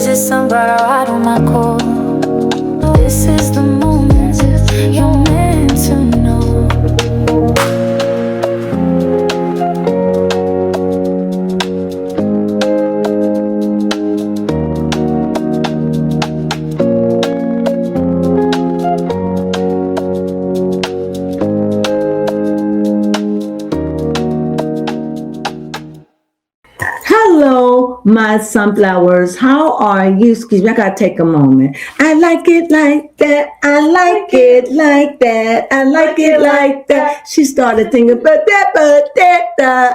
Résistant but I ride on my core. This is the moment you're meant to know. Hello, my sunflowers. How are you? Excuse me, I gotta take a moment. I like it like that. I like it like that. I like it like that. She started thinking, but that.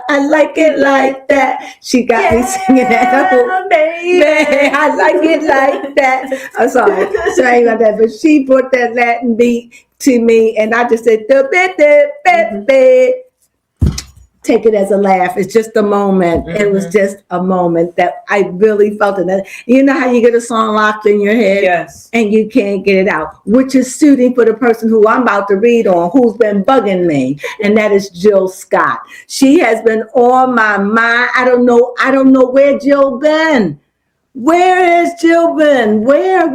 I like it like that. She got me singing that. Oh, baby, I like it like that. I'm sorry about that. But she brought that Latin beat to me, and I just said, take it as a laugh. It's just a moment. Mm-hmm. It was just a moment that I really felt it. You know how you get a song locked in your head? Yes. And you can't get it out, which is suiting for the person who I'm about to read on, who's been bugging me. And that is Jill Scott. She has been on my mind. I don't know where Jill been. Where is Jill been? Where?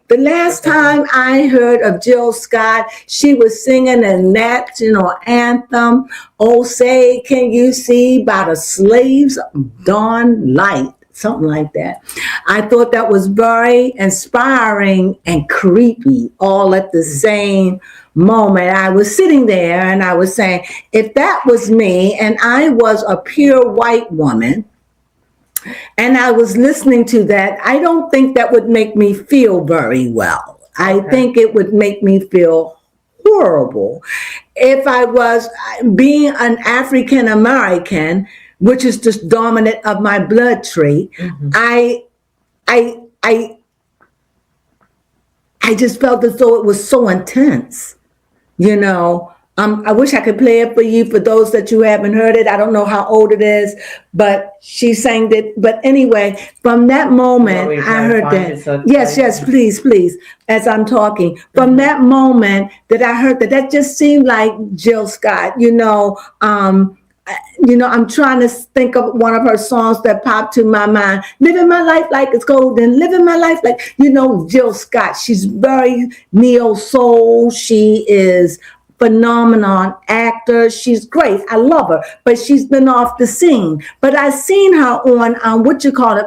The last time I heard of Jill Scott, she was singing in that, anthem, "Oh, say, can you see by the slaves' dawn light?" Something like that. I thought that was very inspiring and creepy all at the same moment. I was sitting there and I was saying, if that was me and I was a pure white woman, and I was listening to that, I don't think that would make me feel very well. I think it would make me feel horrible. If I was being an African American, which is just dominant of my blood tree, mm-hmm. I just felt as though it was so intense, I wish I could play it for you, for those that you haven't heard it. I don't know how old it is, but she sang it. But anyway, from that moment, I heard that. Yes, please, as I'm talking. From that moment that I heard that just seemed like Jill Scott. I'm trying to think of one of her songs that popped to my mind. Living my life like it's golden. Living my life like, Jill Scott. She's very neo-soul. She is phenomenon actor. She's great. I love her, but she's been off the scene. But I seen her on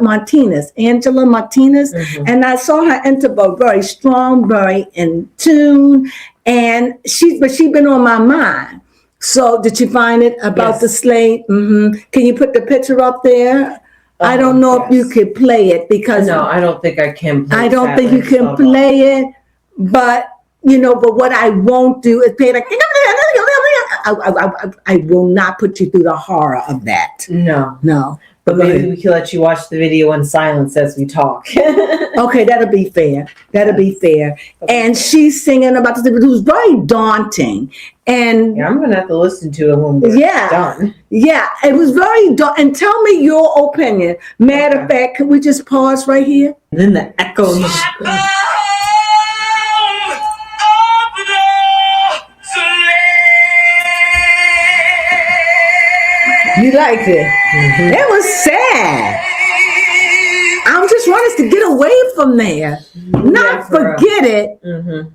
Martinez, Angela Martinez, mm-hmm. and I saw her enter very strong, very in tune, and she's been on my mind. So did you find it about the slate? Mm-hmm. Can you put the picture up there? I don't know if you could play it because no, I don't think I can. I don't think you can play it, but. But what I won't do is pay I will not put you through the horror of that. No. But maybe we can let you watch the video in silence as we talk. Okay, that'll be fair. Okay. And she's singing about this, it was very daunting. And I'm going to have to listen to it when we're done. Yeah, it was very daunting. And tell me your opinion. Matter of fact, can we just pause right here? And then the echoes. You liked it. Mm-hmm. It was sad. I just want us to get away from there. Not forget it. Mm-hmm.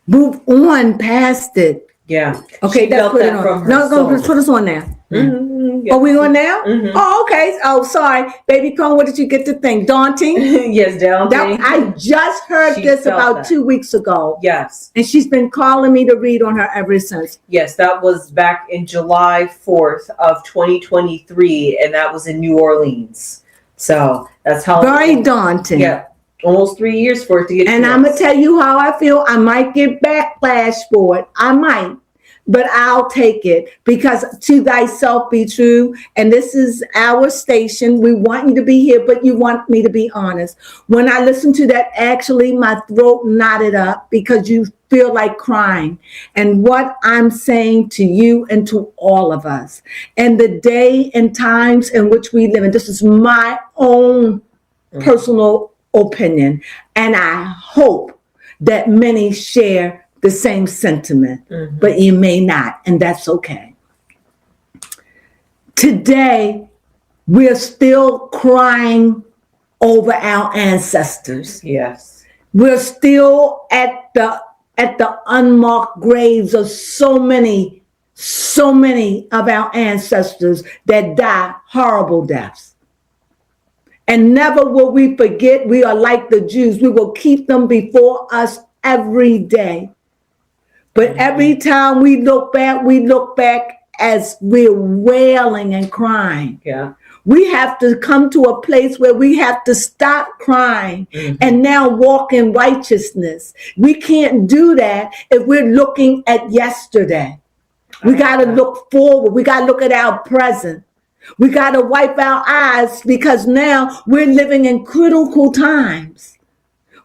Move on past it. Yeah. Okay, that's put it on. No, put us on now. Mm-hmm. Are we on now? Mm-hmm. Oh, okay. Oh, sorry. Baby Cone, what did you get to think? Daunting? Yes, daunting. I just heard this about 2 weeks ago. Yes. And she's been calling me to read on her ever since. Yes, that was back in July 4th of 2023, and that was in New Orleans. So that's how. Very daunting. Yeah. Almost 3 years for it to get. And I'm going to tell you how I feel. I might get backlash for it. I might. But I'll take it because to thyself be true. And this is our station. We want you to be here, but you want me to be honest. When I listened to that, actually, my throat knotted up because you feel like crying. And what I'm saying to you and to all of us, and the day and times in which we live in, this is my own personal opinion. And I hope that many share the same sentiment, but you may not, and that's okay. Today, We're still crying over our ancestors. Yes. We're still at the unmarked graves of so many of our ancestors that die horrible deaths. And never will we forget, we are like the Jews. We will keep them before us every day. But every time we look back as we're wailing and crying. Yeah. We have to come to a place where we have to stop crying and now walk in righteousness. We can't do that if we're looking at yesterday. We got to look forward. We got to look at our present. We got to wipe our eyes because now we're living in critical times.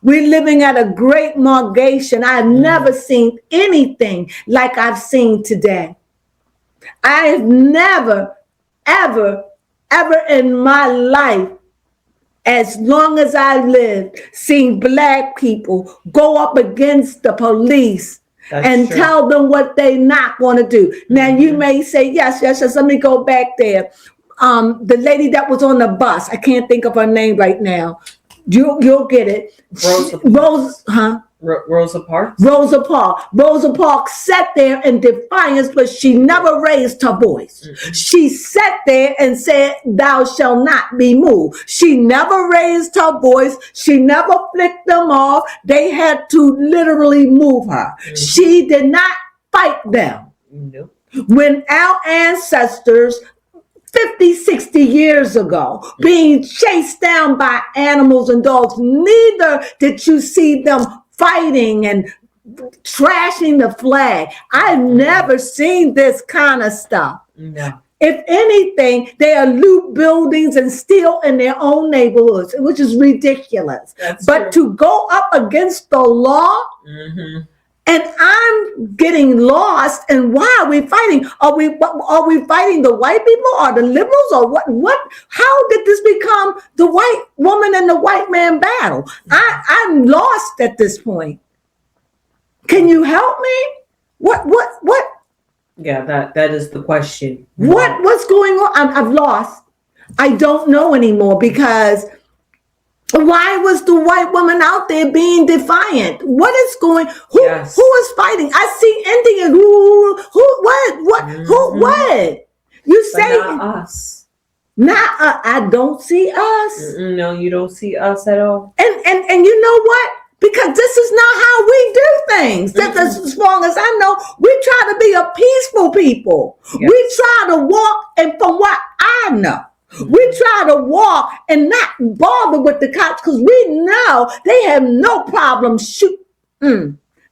We're living at a great margation. I've never seen anything like I've seen today. I've never, ever in my life, as long as I lived, seen Black people go up against the police and tell them what they not going to do. Now you may say, yes. Let me go back there. The lady that was on the bus, I can't think of her name right now. You'll get it. Rosa Parks? Rosa Parks. Rosa Parks sat there in defiance, but she never raised her voice. She sat there and said, thou shalt not be moved. She never raised her voice. She never flicked them off. They had to literally move her. She did not fight them. Nope. When our ancestors 50, 60 years ago, being chased down by animals and dogs, neither did you see them fighting and trashing the flag. I've never seen this kind of stuff. No. If anything, they are loot buildings and steal in their own neighborhoods, which is ridiculous. But to go up against the law, and I'm getting lost. And why are we fighting? Are we fighting the white people or the liberals or what? How did this become the white woman and the white man battle? I'm lost at this point. Can you help me? What? Yeah, that is the question. What's going on? I've lost. I don't know anymore because why was the white woman out there being defiant? What is going? Who is fighting? I see Indian. What? You say not us. Not I don't see us. No, you don't see us at all. And you know what? Because this is not how we do things. As long as I know, we try to be a peaceful people. Yes. We try to walk, and from what I know, we try to walk and not bother with the cops because we know they have no problem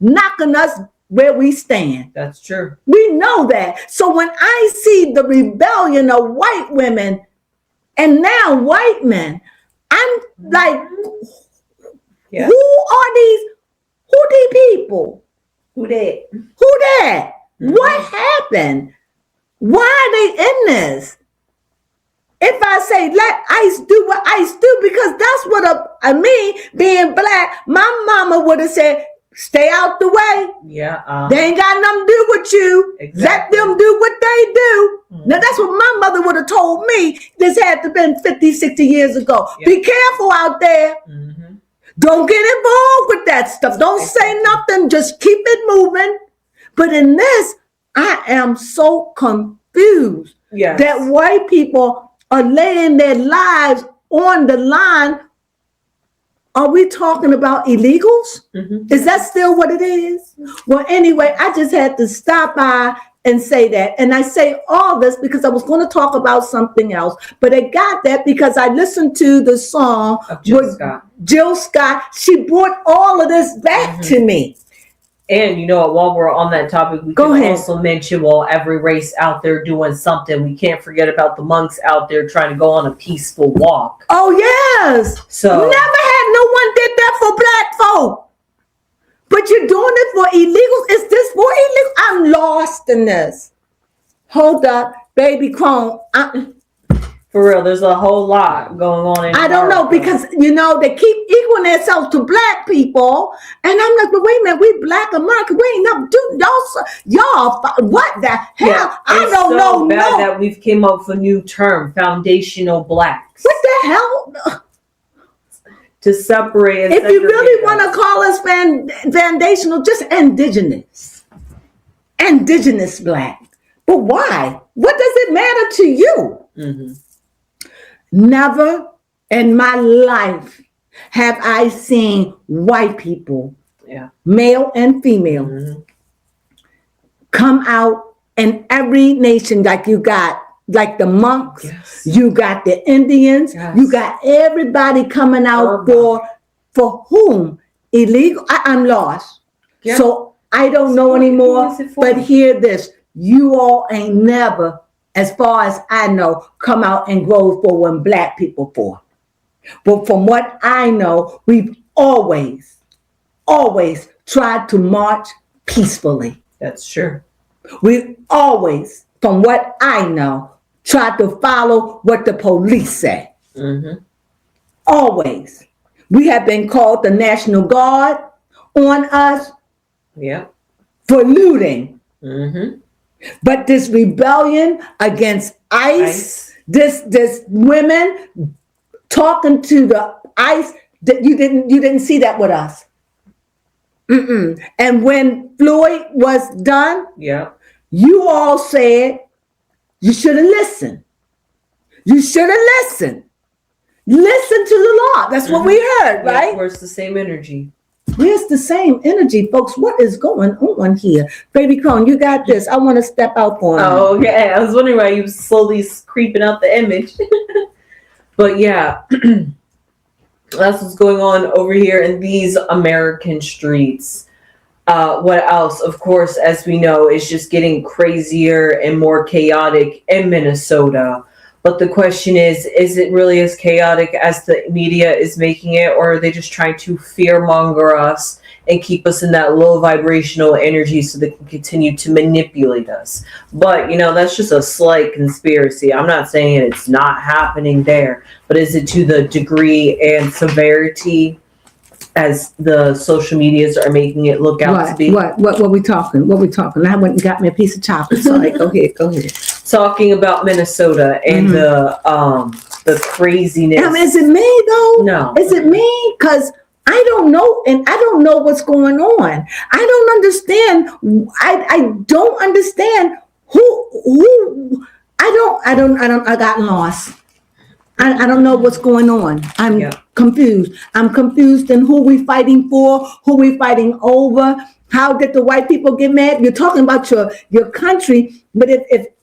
knocking us where we stand. That's true. We know that. So when I see the rebellion of white women and now white men, I'm like, who are these? Who these people? Who that? What happened? Why are they in this? If I say let ICE do what ICE do, because that's what I mean, being Black, my mama would have said, stay out the way. Yeah. They ain't got nothing to do with you. Exactly. Let them do what they do. Now that's what my mother would have told me. This had to have been 50, 60 years ago. Yep. Be careful out there. Don't get involved with that stuff. Don't say nothing. Just keep it moving. But in this, I am so confused that white people are laying their lives on the line. Are we talking about illegals? Is that still what it is? Well, anyway, I just had to stop by and say that. And I say all this because I was going to talk about something else, but I got that because I listened to the song of Jill Scott. She brought all of this back to me. And you know what, while we're on that topic, we can also mention, every race out there doing something. We can't forget about the monks out there trying to go on a peaceful walk. Oh, yes. So never had no one did that for Black folk. But you're doing it for illegals? Is this for illegal? I'm lost in this. Hold up, baby Crone. For real, there's a whole lot going on in I don't know, because, they keep equaling themselves to black people. And I'm like, but wait a minute, we black America. We ain't never do y'all. What the hell? Yeah, I don't know. It's so bad that we've came up with a new term, foundational blacks. What the hell? To separate. If you really want to call us foundational, just indigenous black. But why? What does it matter to you? Mm-hmm. Never in my life have I seen white people, male and female, come out in every nation like you got, like the monks, you got the Indians, you got everybody coming out for whom? Illegal? I'm lost. Yeah. So I don't know anymore, but hear this. You all ain't never, as far as I know, come out and go for when black people for. But from what I know, we've always tried to march peacefully. That's true. We've always, from what I know, tried to follow what the police say. Mm-hmm. Always. We have been called the National Guard on us for looting. Mm-hmm. But this rebellion against ICE. This women talking to the ICE, that you didn't see that with us. Mm-mm. And when Floyd was done, you all said you should have listened. You should have listened. Listen to the law. That's what we heard, right? Where's the same energy? Where's the same energy, folks? What is going on here? Baby Crone, you got this. I want to step out for a minute. Oh, okay. I was wondering why you were slowly creeping out the image. But yeah, that's what's going on over here in these American streets. What else? Of course, as we know, is just getting crazier and more chaotic in Minnesota. But the question is it really as chaotic as the media is making it, or are they just trying to fearmonger us and keep us in that low vibrational energy so they can continue to manipulate us? But, that's just a slight conspiracy. I'm not saying it's not happening there, but is it to the degree and severity as the social medias are making it look out to be? What we talking? What we talking? I went and got me a piece of chocolate. Sorry, go ahead. Talking about Minnesota and the craziness. Is it me though? No. Is it me? Because I don't know, and I don't know what's going on. I don't understand. I don't understand who. I got lost. I don't know what's going on. I'm confused. I'm confused in who we fighting for, who we fighting over. How did the white people get mad? You're talking about your country, but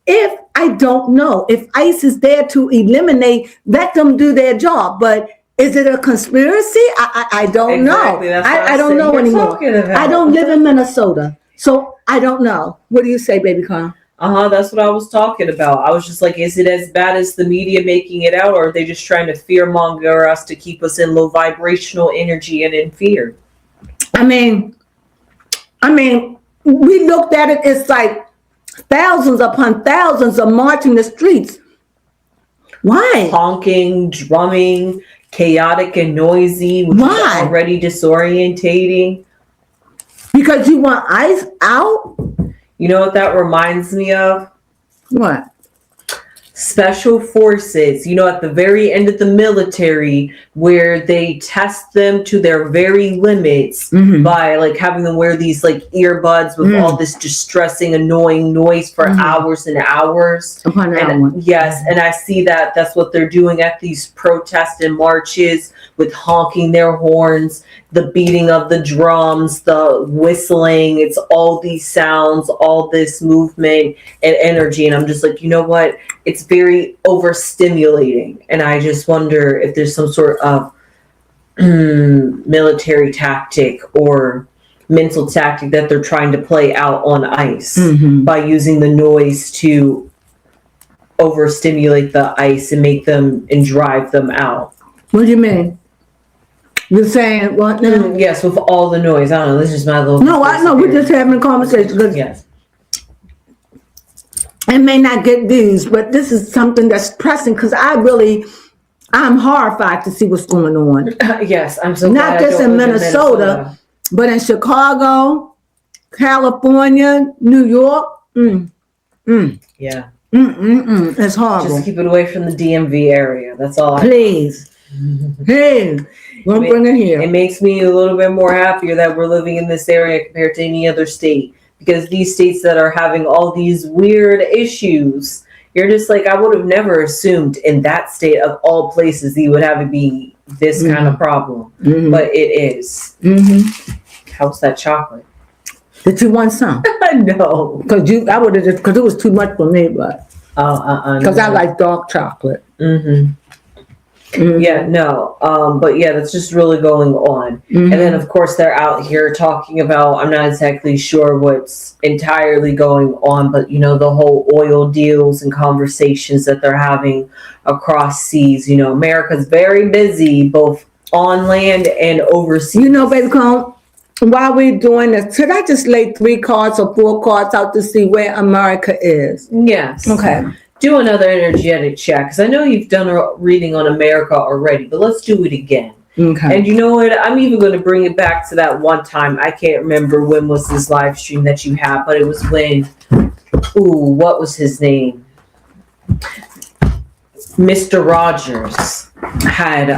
if I don't know, if ICE is there to eliminate, let them do their job. But is it a conspiracy? I don't know. I don't know anymore. I don't live in Minnesota, so I don't know. What do you say, baby Con? That's what I was talking about. I was just like, is it as bad as the media making it out, or are they just trying to fearmonger us to keep us in low vibrational energy and in fear? I mean, we looked at it, it's like thousands upon thousands are marching the streets. Why? Honking, drumming, chaotic and noisy, which is already disorientating. Because you want ICE out? You know what that reminds me of? What? Special forces, at the very end of the military, where they test them to their very limits by having them wear these earbuds with all this distressing, annoying noise for hours and hours. Yes, and I see that's what they're doing at these protests and marches, with honking their horns, the beating of the drums, the whistling. It's all these sounds, all this movement and energy. And I'm just like, you know what? It's very overstimulating. And I just wonder if there's some sort of military tactic or mental tactic that they're trying to play out on ICE by using the noise to overstimulate the ICE and make them and drive them out. What do you mean? You're saying what now? Yes, with all the noise. I don't know. This is my little. No, I know. We're just having a conversation. Yes. and may not get views, but this is something that's pressing because I'm horrified to see what's going on. Yes, I'm so Not glad I just don't in live Minnesota, but in Chicago, California, New York. Yeah. It's horrible. Just keep it away from the DMV area. That's all. Please. Hey, don't bring it here. It makes me a little bit more happier that we're living in this area compared to any other state. Because these states that are having all these weird issues, you're just like, I would have never assumed in that state of all places you would have it be this kind of problem. But it is. How's that chocolate? Did you want some? No. Because I would have just, because it was too much for me, but. Because I like dark chocolate. Yeah, no. But yeah, that's just really going on. And then, of course, they're out here talking about, I'm not exactly sure what's entirely going on, but, you know, the whole oil deals and conversations that they're having across seas. You know, America's very busy, both on land and overseas. You know, baby Cone, while we're doing this, should I just lay 3 cards or 4 cards out to see where America is? Yes. Okay. Do another energetic check, because I know you've done a reading on America already, but let's do it again. Okay. And you know what? I'm even going to bring it back to that one time. I can't remember when was this live stream that you had, but it was when, what was his name? Mr. Rogers had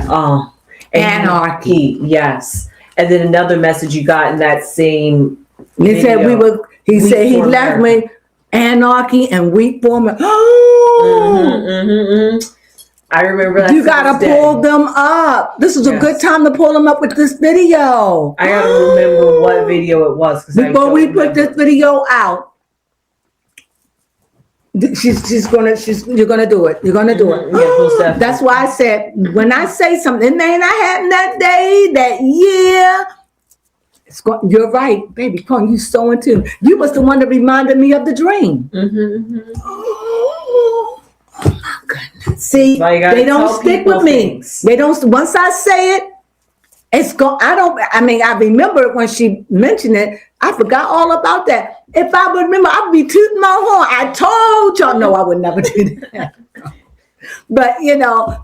Anarchy. Yes. And then another message you got in that same He said video. he said he left me anarchy and weak form. Oh, I remember that. You gotta pull them up. This is a good time to pull them up with this video. I gotta remember what video it was before we put this video out. You're gonna do it. You're gonna do it. That's why I said when I say something, it may not happen that day, that year. You're right, baby. Come on, you so in tune. You was the one that reminded me of the dream. Oh my goodness. See, they don't stick with me. They don't. Once I say it, it's gone. I remember it when she mentioned it. I forgot all about that. If I would remember, I'd be tooting my horn. I told y'all, no, I would never do that. But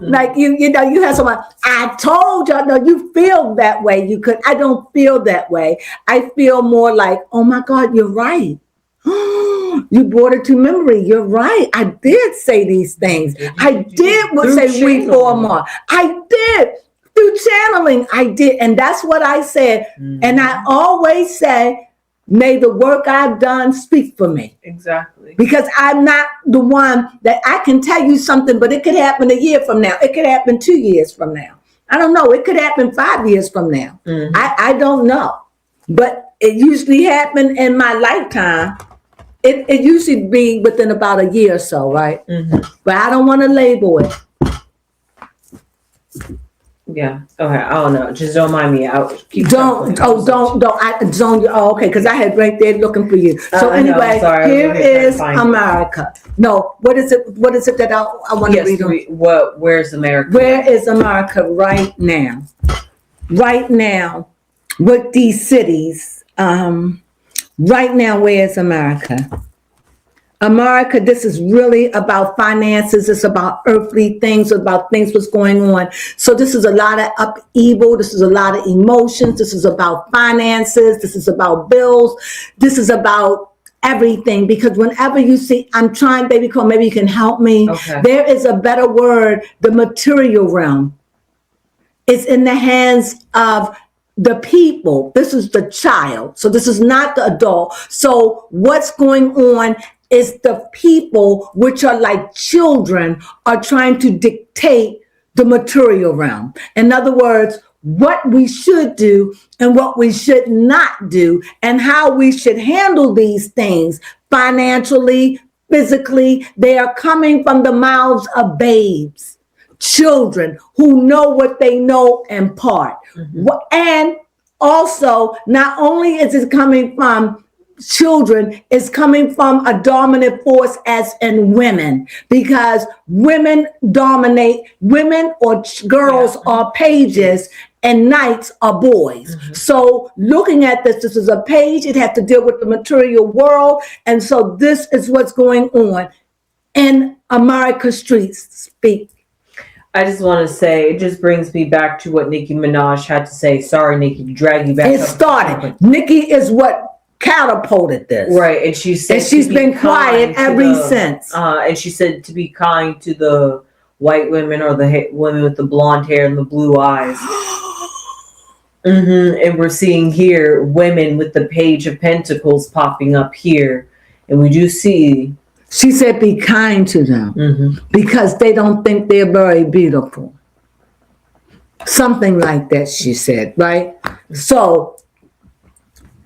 like you have someone. I told y'all, no, you feel that way. I don't feel that way. I feel more like, oh my God, you're right. You brought it to memory. You're right. I did say these things. I did say we for more. I did. Through channeling, I did. And that's what I said. And I always say, may the work I've done speak for me. Exactly. Because I'm not the one that I can tell you something, but it could happen a year from now. It could happen 2 years from now. I don't know. It could happen 5 years from now. I don't know. But it usually happened in my lifetime. It usually be within about a year or so, right? But I don't want to label it. Yeah. Okay. I don't know. Just don't mind me. I'll keep. Don't. Okay. Because I had right there looking for you. So anyway, here is America. No. What is it? What is it that I want to read? Where's America? Where is America right now? Right now, with these cities. Right now, where is America? America, this is really about finances. It's about earthly things, about things what's going on. So this is a lot of upheaval. This is a lot of emotions. This is about finances. This is about bills. This is about everything. Because whenever you see, I'm trying, baby, Cole, maybe you can help me. Okay. There is a better word, the material realm. It's in the hands of the people. This is the child. So this is not the adult. So what's going on is the people, which are like children, are trying to dictate the material realm. In other words, what we should do and what we should not do, and how we should handle these things financially, physically. They are coming from the mouths of babes, children who know what they know in part. And also, not only is it coming from children, is coming from a dominant force as in women, because women dominate. Women or girls are pages and knights are boys. So looking at this is a page. It has to deal with the material world. And so this is what's going on. in America's streets speak. I just want to say, it just brings me back to what Nicki Minaj had to say. Sorry, Nicki, to drag you back. It started. Nicki is what catapulted this. Right, and she said, and she's been quiet ever since. And she said to be kind to the white women or the women with the blonde hair and the blue eyes. And we're seeing here women with the Page of Pentacles popping up here, and we do see. She said, be kind to them because they don't think they're very beautiful. Something like that, she said, right? So,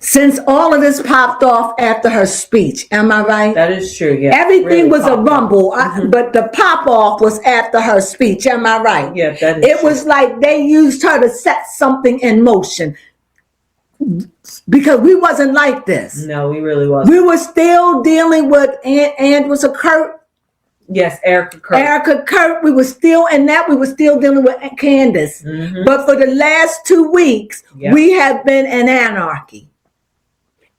since all of this popped off after her speech, am I right? That is true, yeah. Everything really was a rumble, but the pop-off was after her speech, am I right? Yeah, that is It true. was like they used her to set something in motion. Because we wasn't like this. No, we really wasn't. We were still dealing with Andrew Kurt. Yes, Erica Kurt. Erica Kurt. We were still in that. We were still dealing with Candace. But for the last 2 weeks, we have been in anarchy.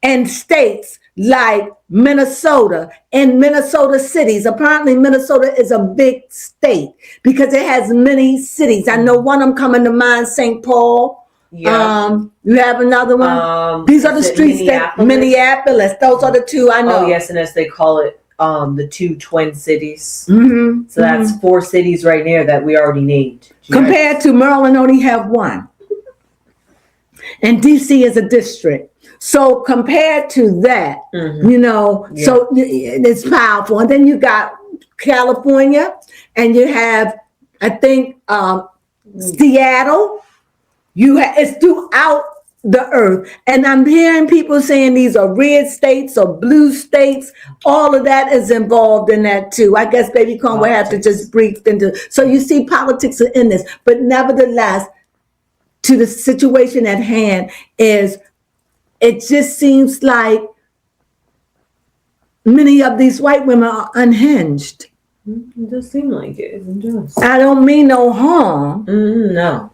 And states like Minnesota and Minnesota cities. Apparently, Minnesota is a big state because it has many cities. I know one of them coming to mind, St. Paul. Yeah. You have another one? These are the streets that Minneapolis. Those are the two I know. Oh, yes, and as they call it, the 2 twin cities. So that's 4 cities right there that we already named. Compared to Maryland, only have 1. And DC is a district. So compared to that, so it's powerful. And then you got California, and you have, I think, Seattle. It's throughout the earth. And I'm hearing people saying these are red states or blue states. All of that is involved in that too. I guess Baby Con will have to just brief into. So you see politics are in this. But nevertheless, to the situation at hand it just seems like many of these white women are unhinged. It does seem like it. It does. I don't mean no harm. No.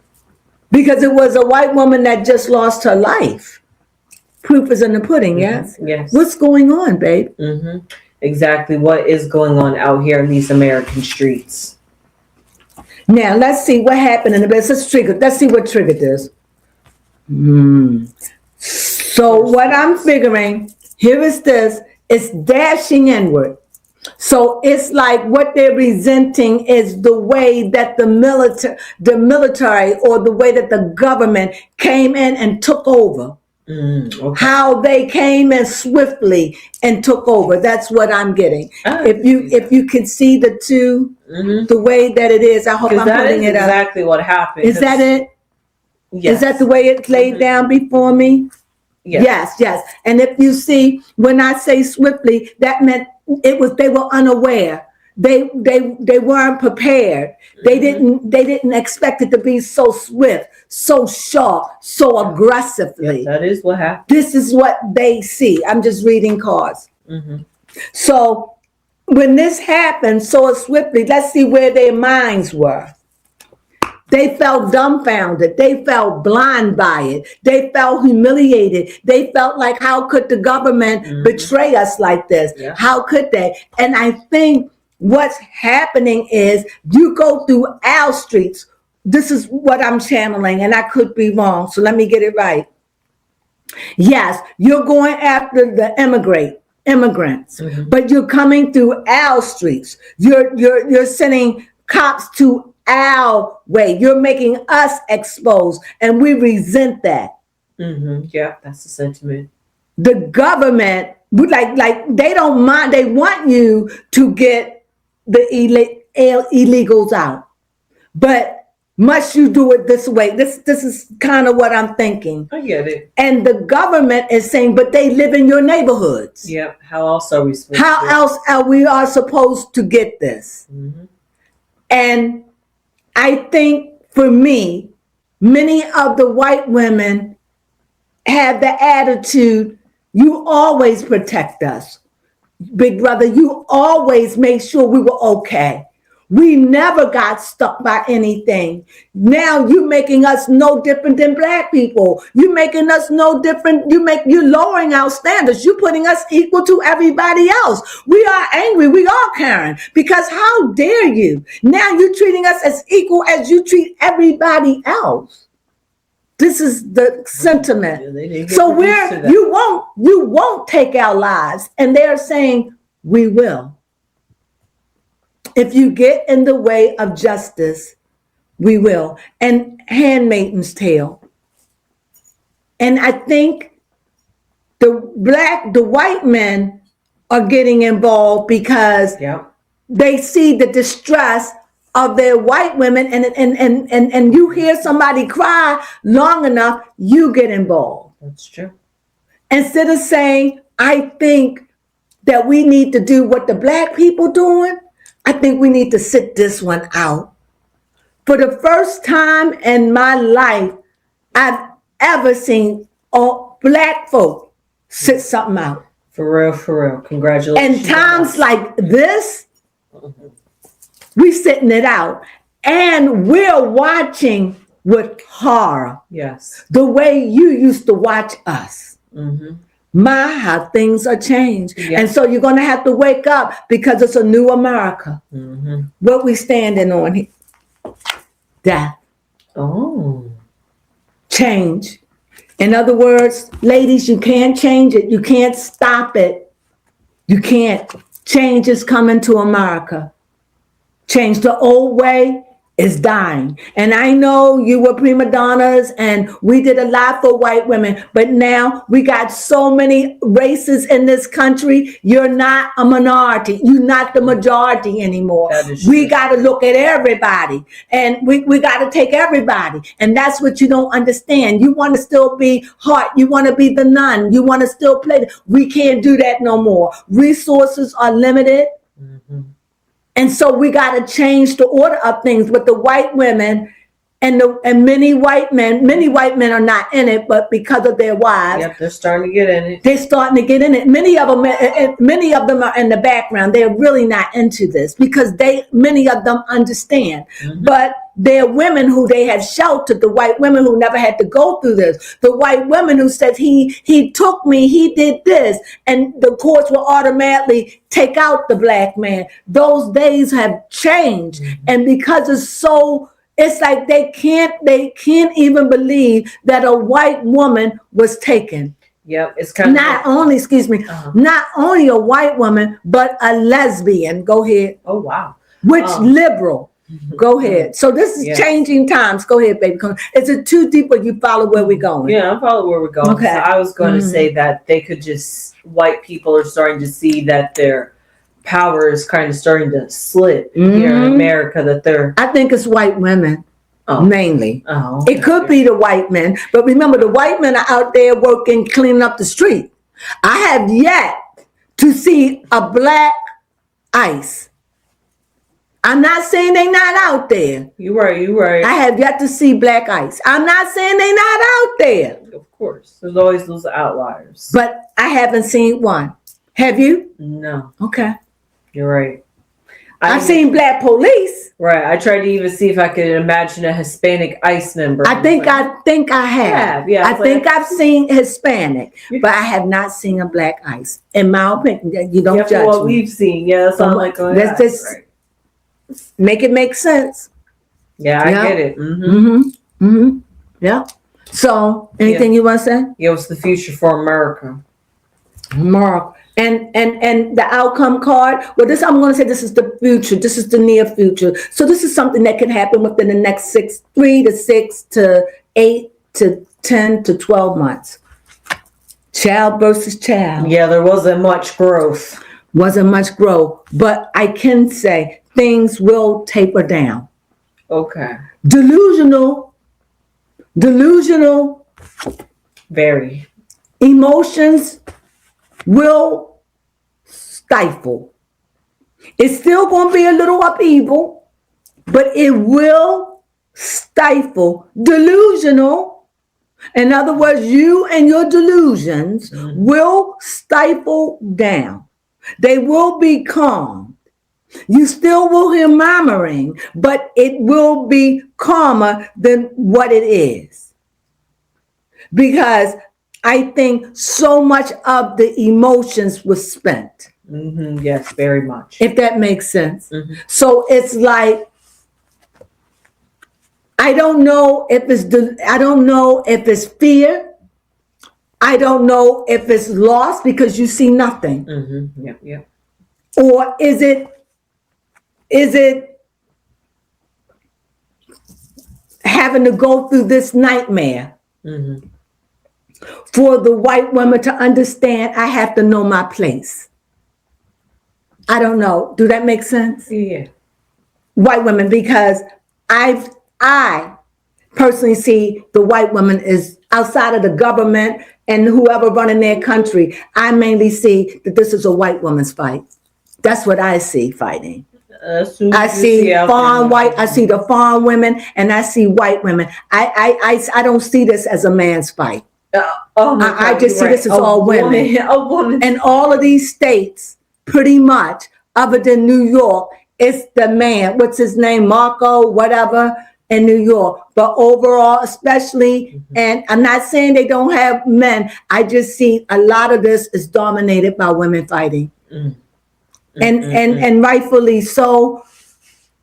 Because it was a white woman that just lost her life. Proof is in the pudding, yes? Yes. What's going on, babe? Exactly what is going on out here in these American streets. Now, let's see what happened in the best. Let's see what triggered this. So what I'm figuring, here is this. It's dashing inward. So it's like what they're resenting is the way that the military or the way that the government came in and took over. How they came in swiftly and took over. That's what I'm getting. If you can see the two, the way that it is, I hope I'm putting it up. Exactly what happened. Is that it? Yes. Is that the way it's laid down before me? Yes. And if you see, when I say swiftly, that meant they were unaware. They weren't prepared. They didn't expect it to be so swift, so sharp, so aggressively. That is what happened. This is what they see. I'm just reading cards. So when this happened so swiftly, let's see where their minds were. They felt dumbfounded. They felt blind by it. They felt humiliated. They felt like, how could the government betray us like this? How could they? And I think what's happening is you go through our streets. This is what I'm channeling, and I could be wrong. So let me get it right. Yes, you're going after the immigrants, but you're coming through our streets. You're sending cops to our way. You're making us exposed, and we resent that. Yeah, that's the sentiment. The government would like they don't mind. They want you to get the illegals out, but must you do it this way? This is kind of what I'm thinking. I get it. And the government is saying, but they live in your neighborhoods. Yep. How else are we supposed? How else are we supposed to get this? And I think for me, many of the white women have the attitude, you always protect us. Big brother, you always make sure we were okay. We never got stuck by anything. Now you making us no different than black people. You making us no different. You lowering our standards. You putting us equal to everybody else. We are angry. We are Karen, because how dare you? Now you treating us as equal as you treat everybody else. This is the sentiment. So you won't take our lives, and they're saying we will. If you get in the way of justice, we will. And Handmaid's Tale. And I think the white men are getting involved because they see the distress of their white women, and you hear somebody cry long enough, you get involved. That's true. Instead of saying, I think that we need to do what the black people doing, I think we need to sit this one out. For the first time in my life, I've ever seen black folk sit something out. For real. Congratulations. And times like this, we sitting it out. And we're watching with horror. Yes. The way you used to watch us. Mm-hmm. How things are changed. Yeah. And so you're going to have to wake up, because it's a new America. Mm-hmm. What we standing on here? Death. Oh. Change. In other words, ladies, you can't change it. You can't stop it. You can't. Change is coming to America. Change. The old way is dying. And I know you were prima donnas and we did a lot for white women, but now we got so many races in this country. You're not a minority. You're not the majority anymore. We got to look at everybody, and we got to take everybody. And that's what you don't understand. You want to still be hot. You want to be the nun. You want to still play. We can't do that no more. Resources are limited. Mm-hmm. And so we got to change the order of things with the white women and many white men. Many white men are not in it, but because of their wives. Yep, they're starting to get in it. They're starting to get in it. Many of them are in the background. They're really not into this because many of them understand. Mm-hmm. But they're women who they have sheltered, the white women who never had to go through this. The white women who said, he took me, he did this. And the courts will automatically take out the black man. Those days have changed. Mm-hmm. And because it's like they can't even believe that a white woman was taken. Yep, it's kind of not only a white woman, but a lesbian. Go ahead. Oh wow. Which liberal. Go ahead. So this is changing times. Go ahead, baby. Is it too deep or you follow where we're going? Yeah, I follow where we're going. Okay. So I was going to say that white people are starting to see that their power is kind of starting to slip here in America. I think it's white women. Mainly. Oh, okay. It could be the white men, but remember the white men are out there working, cleaning up the street. I have yet to see a black ICE. I'm not saying they're not out there. You're right. I have yet to see black ICE. I'm not saying they're not out there. Of course. There's always those outliers. But I haven't seen one. Have you? No. Okay. You're right. I've seen black police. Right. I tried to even see if I could imagine a Hispanic ICE member. I think I have. Yeah. I think I've seen Hispanic, but I have not seen a black ICE. In my opinion, you don't judge what me. we've seen. Yeah, that's all like going. Let's just make it make sense. Yeah, I get it. Yeah. So, anything you want to say? Yeah, what's the future for America? Mark. And the outcome card, well, I'm going to say this is the future. This is the near future. So this is something that can happen within the next 3 to 6 to 8 to 10 to 12 months. Child versus child. Yeah, there wasn't much growth. But I can say things will taper down. Okay. Delusional. Very. Emotions will stifle. It's still going to be a little upheaval, but it will stifle. Delusional. In other words, you and your delusions will stifle down. They will be calm. You still will hear murmuring, but it will be calmer than what it is. Because I think so much of the emotions was spent. Yes, very much. If that makes sense. So it's like, I don't know if it's fear. I don't know if it's loss because you see nothing. Yep. Or is it having to go through this nightmare for the white woman to understand I have to know my place? I don't know. Do that make sense? Yeah. White women, because I personally see the white woman is outside of the government and whoever running their country. I mainly see that this is a white woman's fight. That's what I see fighting. I see farm white. I see the farm women, and I see white women. I don't see this as a man's fight. I just see this as all women. A woman. And all of these states, pretty much, other than New York, it's the man. What's his name? Marco, whatever, in New York. But overall, especially, and I'm not saying they don't have men. I just see a lot of this is dominated by women fighting. And rightfully so,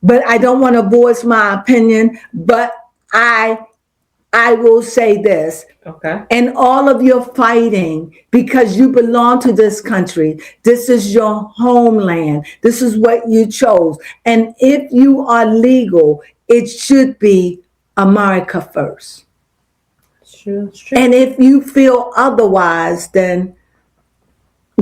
but I don't want to voice my opinion, but I will say this. Okay. And all of your fighting, because you belong to this country, this is your homeland, this is what you chose. And if you are legal, it should be America first. True. And if you feel otherwise, then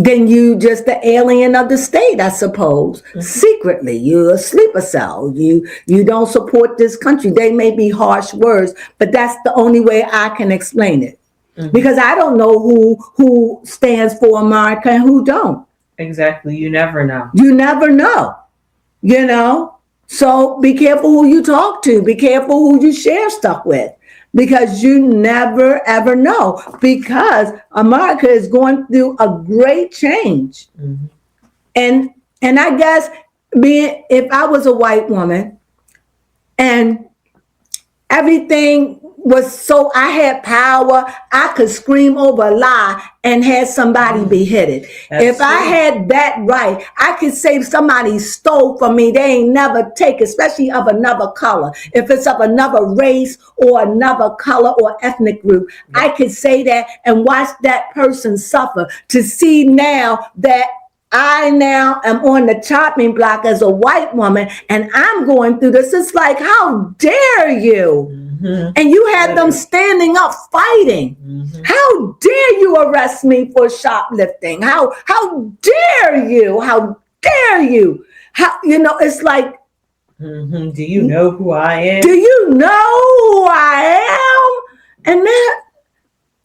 you just the alien of the state, I suppose. Secretly, you're a sleeper cell. You don't support this country. They may be harsh words, but that's the only way I can explain it. Because I don't know who stands for America and who don't. Exactly. You never know. You never know. You know? So be careful who you talk to. Be careful who you share stuff with. Because you never, ever know. Because America is going through a great change. And I guess if I was a white woman and everything was so, I had power, I could scream over a lie and have somebody beheaded. If I had that right, I could say somebody stole from me, they ain't never take, especially of another color. If it's of another race or another color or ethnic group, I could say that and watch that person suffer. To see now that I now am on the chopping block as a white woman and I'm going through this. It's like, how dare you? And you had them standing up fighting. How dare you arrest me for shoplifting? How dare you? How dare you? How, it's like, do you know who I am? Do you know who I am? And that,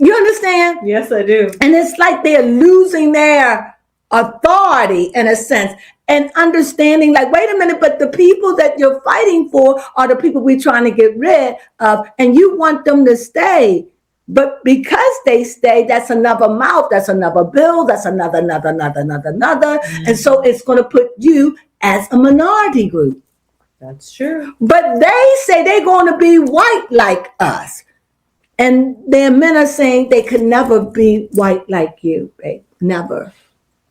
you understand? Yes, I do. And it's like they're losing their authority in a sense and understanding like, wait a minute, but the people that you're fighting for are the people we're trying to get rid of, and you want them to stay. But because they stay, that's another mouth, that's another bill, that's another. And so it's going to put you as a minority group. That's true. But they say they're going to be white like us. And their men are saying they could never be white like you, babe. Never.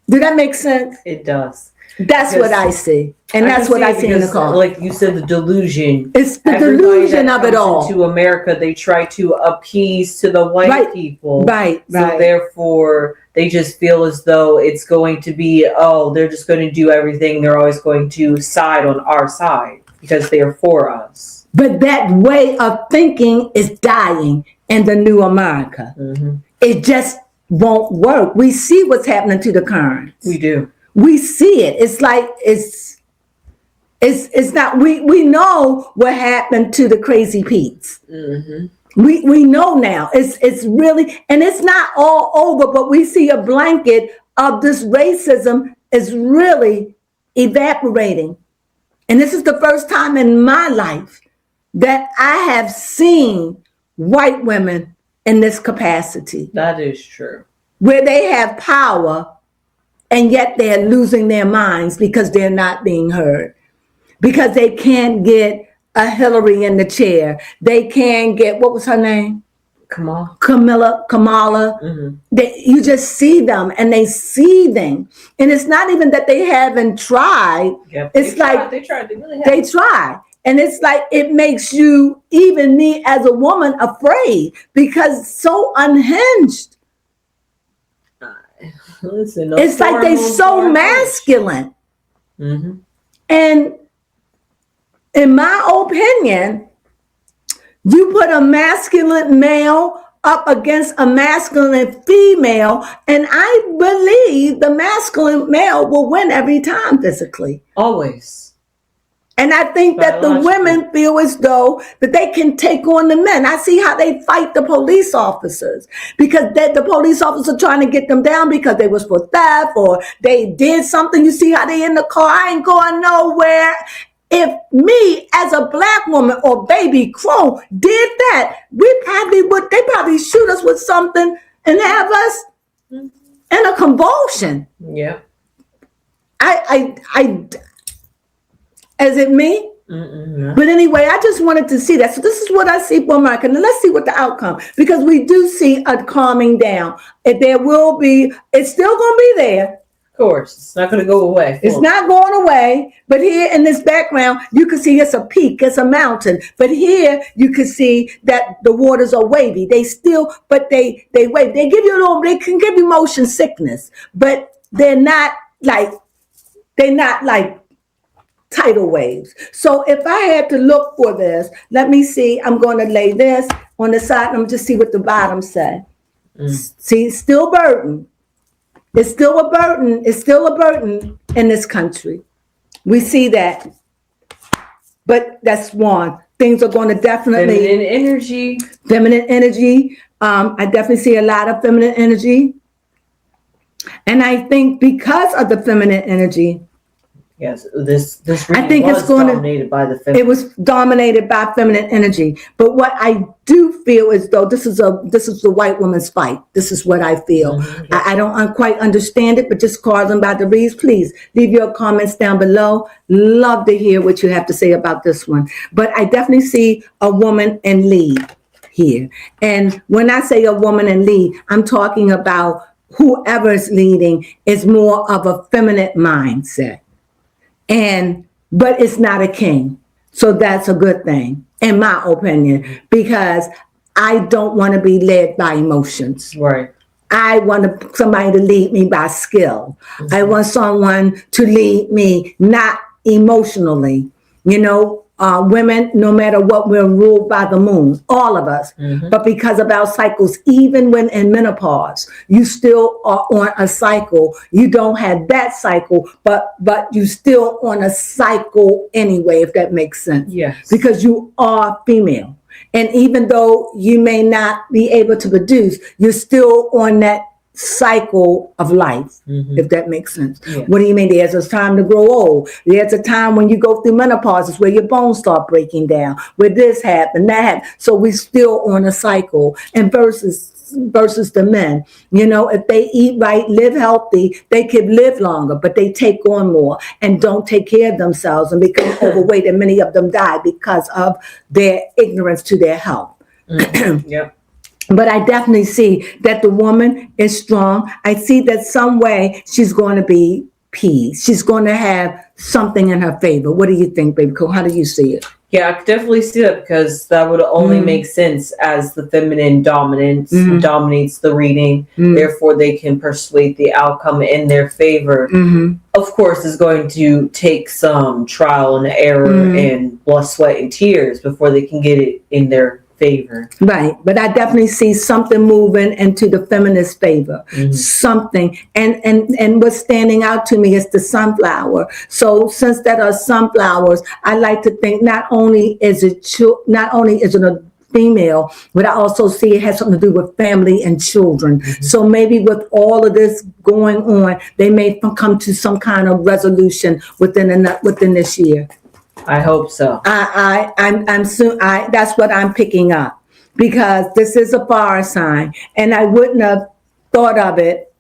Do that make sense? It does. That's what I see. And that's what I see in the car. Like you said, the delusion. It's the delusion of it all. To America, they try to appease to the white people. Right. So therefore, they just feel as though it's going to be, they're just going to do everything. They're always going to side on our side because they are for us. But that way of thinking is dying in the new America. It just won't work. We see what's happening to the Crones. We do. We see it. It's like it's not. We know what happened to the Crazy Pete's. We know now. It's really, and it's not all over, but we see a blanket of this racism is really evaporating. And this is the first time in my life that I have seen white women in this capacity. That is true. Where they have power and yet they're losing their minds because they're not being heard. Because they can't get a Hillary in the chair. They can't get, what was her name? Kamala. Mm-hmm. You just see them and they seething. And it's not even that they haven't tried. Yep. It's like they tried. They really have. they try. And it's like it makes you, even me as a woman, afraid because it's so unhinged. Listen, it's like they so masculine. Mm-hmm. And in my opinion, you put a masculine male up against a masculine female, and I believe the masculine male will win every time physically. Always. And I think that the women feel as though that they can take on the men. I see how they fight the police officers because the police officers are trying to get them down because they was for theft or they did something. You see how they in the car, I ain't going nowhere. If me as a black woman or baby Crone did that, they probably shoot us with something and have us in a convulsion. Yeah. Is it me? No. But anyway, I just wanted to see that. So this is what I see for America. Now let's see what the outcome, because we do see a calming down. It's still going to be there. Of course, it's not going to go away. It's not going away. But here in this background, you can see it's a peak, it's a mountain. But here you can see that the waters are wavy. They wave. They can give you motion sickness, but they're not like tidal waves. So if I had to look for this, let me see. I'm going to lay this on the side. And I'm just see what the bottom say. See, still burden. It's still a burden. It's still a burden in this country. We see that. But that's one. Things are going to definitely. Feminine energy. I definitely see a lot of feminine energy. And I think because of the feminine energy. Yes, this I think was dominated by the feminine. It was dominated by feminine energy. But what I do feel is though this is the white woman's fight. This is what I feel. Mm-hmm. I don't quite understand it, but just call them by the reads. Please leave your comments down below. Love to hear what you have to say about this one. But I definitely see a woman in lead here. And when I say a woman in lead, I'm talking about whoever's leading is more of a feminine mindset. But it's not a king. So that's a good thing, in my opinion, because I don't want to be led by emotions. Right. I want somebody to lead me by skill. Mm-hmm. I want someone to lead me, not emotionally. Women, no matter what, we're ruled by the moon, all of us. Mm-hmm. But because of our cycles, even when in menopause, you still are on a cycle. You don't have that cycle, but you still on a cycle anyway, if that makes sense. Yes. Because you are female. And even though you may not be able to produce, you're still on that cycle of life, if that makes sense. Yes. What do you mean? There's a time to grow old. There's a time when you go through menopause, it's where your bones start breaking down, where this happened, that happened. So we're still on a cycle. And versus the men, if they eat right, live healthy, they could live longer, but they take on more and don't take care of themselves and become overweight. And many of them die because of their ignorance to their health. Yep. But I definitely see that the woman is strong. I see that some way she's going to be peace. She's going to have something in her favor. What do you think, baby? How do you see it? Yeah, I could definitely see that because that would only make sense as the feminine dominates the reading. Therefore, they can persuade the outcome in their favor. Of course, it's going to take some trial and error and blood, sweat, and tears before they can get it in their favor. Right. But I definitely see something moving into the feminist favor. Something. And what's standing out to me is the sunflower. So since that are sunflowers, I like to think not only is it a female, but I also see it has something to do with family and children. So maybe with all of this going on, they may come to some kind of resolution within this year. I hope so. That's what I'm picking up, because this is a fire sign, and I wouldn't have thought of it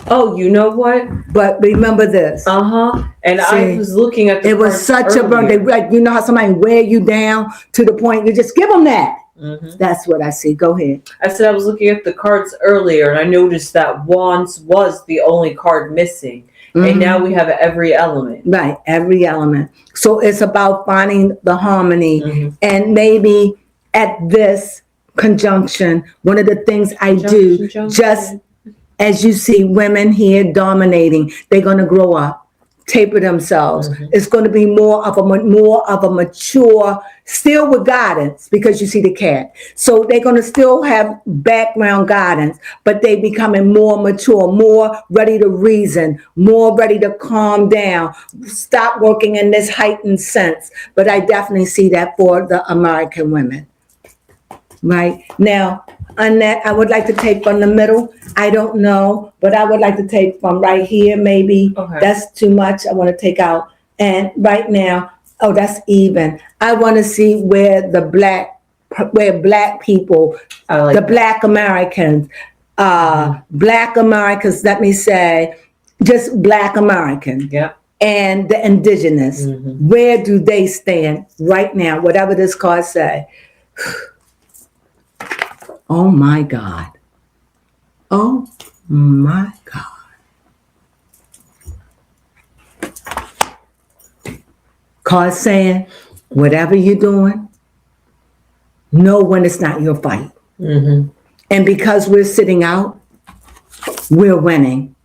Oh, you know what? But remember this. And See, I was looking at the it was cards such a burden. earlier. Like, you know how somebody wear you down to the point you just give them that. That's what I see. Go ahead. I said I was looking at the cards earlier, and I noticed that Wands was the only card missing. And now we have every element. Right, every element. So it's about finding the harmony. And maybe at this conjunction, one of the things I do, just as you see women here dominating, they're going to grow up, taper themselves. It's going to be more of a mature, still with guidance, because you see the cat. So they're going to still have background guidance, but they becoming more mature, more ready to reason, more ready to calm down, stop working in this heightened sense. But I definitely see that for the American women. Right now, Annette, I would like to take from the middle. I don't know, but I would like to take from right here, maybe. Okay. That's too much. I want to take out. And right now, oh, that's even. I want to see where black people, the Black Americans, Black Americans, let me say, just Black American. Yeah. And the indigenous, where do they stand right now? Whatever this card say. Oh my God. Oh my God. Card saying, whatever you're doing, know when it's not your fight. And because we're sitting out, we're winning.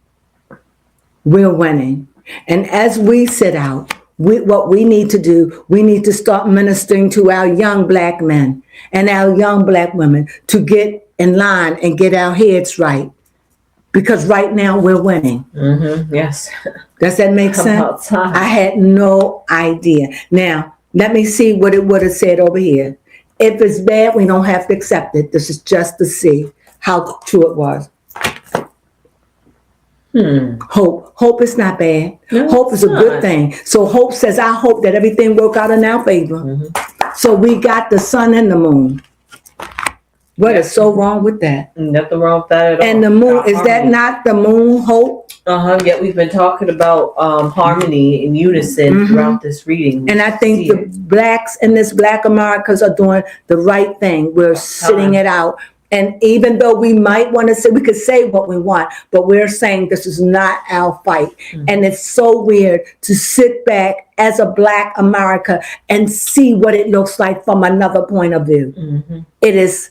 We're winning. And as we sit out, what we need to do, we need to start ministering to our young Black men and our young Black women to get in line and get our heads right. Because right now we're winning. Yes. Does that make sense? I had no idea. Now, let me see what it would have said over here. If it's bad, we don't have to accept it. This is just to see how true it was. Hope is not bad. No, hope is a good thing. So hope says, I hope that everything work out in our favor. So we got the sun and the moon. What is so wrong with that? Nothing wrong with that at all. And the moon, is that not the moon hope? Yeah, we've been talking about harmony and unison throughout this reading. And I think the blacks in this Black Americas are doing the right thing. We're sitting it out. And even though we might want to say, we could say what we want, but we're saying this is not our fight. And it's so weird to sit back as a Black America and see what it looks like from another point of view. It is,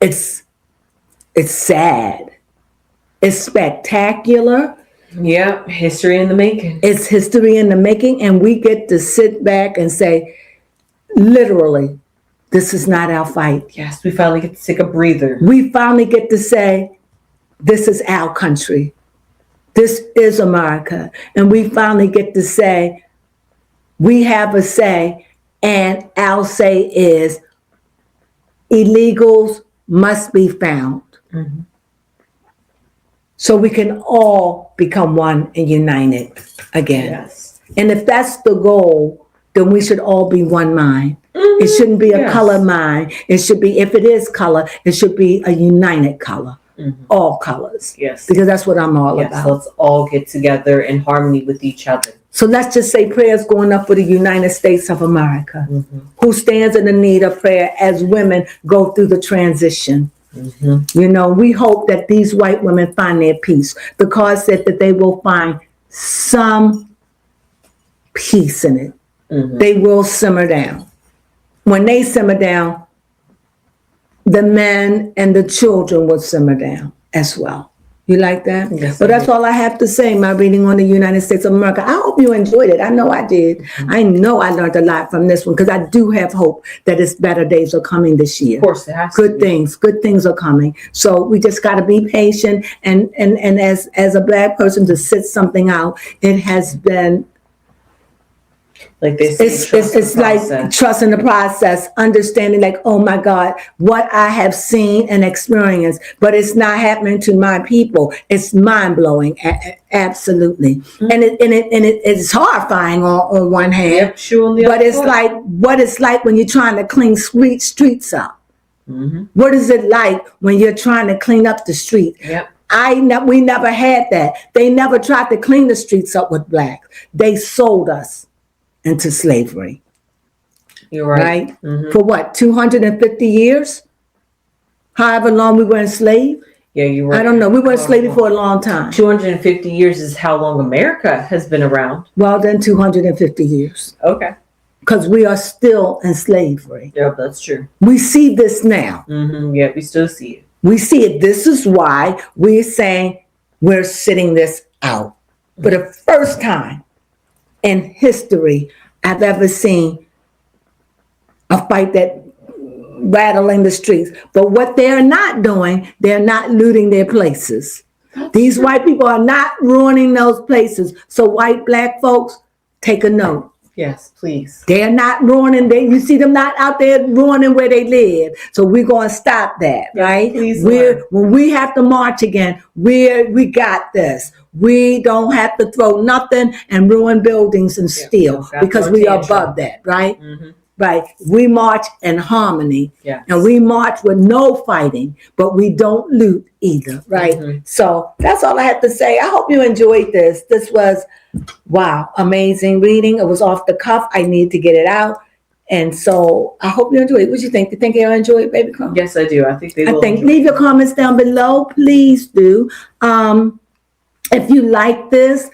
it's sad. It's spectacular. Yeah, history in the making. It's history in the making, and we get to sit back and say, literally, this is not our fight. Yes, we finally get to take a breather. We finally get to say, this is our country. This is America. And we finally get to say, we have a say, and our say is, illegals must be found. So we can all become one and united again. Yes. And if that's the goal, then we should all be one mind. It shouldn't be a color mind. It should be, if it is color, it should be a united color. All colors. Yes. Because that's what I'm all about. Let's all get together in harmony with each other. So let's just say prayers going up for the United States of America, who stands in the need of prayer as women go through the transition. You know, we hope that these white women find their peace. The card said that they will find some peace in it. They will simmer down. When they simmer down, the men and the children will simmer down as well. You like that? Yes, well, that's all I have to say, my reading on the United States of America. I hope you enjoyed it. I know I did. I know I learned a lot from this one, because I do have hope that it's better days are coming this year. Of course, it has good things are coming. So we just got to be patient. And as a Black person to sit something out, it has been, like they say, it's like trust in the process, understanding like, oh my God, what I have seen and experienced, but it's not happening to my people. It's mind blowing, absolutely, and it's horrifying on one hand. But it's like what it's like when you're trying to clean streets up. What is it like when you're trying to clean up the street? Yep. We never had that. They never tried to clean the streets up with blacks. They sold us into slavery. You're right. For what, 250 years? However long we were enslaved? Yeah, you're right. I don't know. We were enslaved for a long time. 250 years is how long America has been around. Well, then 250 years. Okay. Because we are still in slavery. Yeah, that's true. We see this now. Yeah, we still see it. We see it. This is why we're saying we're sitting this out. For the first time in history I've ever seen a fight that rattling the streets. But what they're not doing, they're not looting their places. These white people are not ruining those places. So white, black folks, take a note. Yes, please. They're not ruining. You see them not out there ruining where they live. So we're going to stop that, right? Please. When we have to march again, we got this. We don't have to throw nothing and ruin buildings and steal because we are above that, right? Right. We march in harmony, and we march with no fighting, but we don't loot either, right? So that's all I have to say. I hope you enjoyed this. This was, wow, amazing reading. It was off the cuff. I need to get it out. And so I hope you enjoyed it. What do you think? Do you think you'll enjoy it, baby? Yes, I do. I think they will. Leave your comments down below. Please do. If you like this,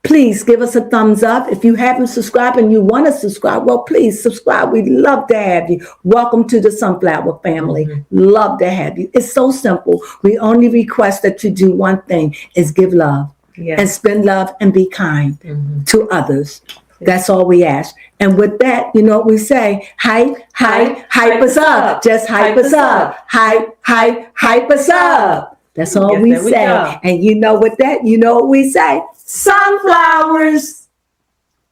please give us a thumbs up. If you haven't subscribed and you want to subscribe, well, please subscribe. We'd love to have you. Welcome to the Sunflower family. Love to have you. It's so simple. We only request that you do one thing, is give love and spend love and be kind to others. That's all we ask. And with that, you know what we say? Hype us up. Just hype us up. Hype us up. That's all we say. And you know what we say? Sunflowers.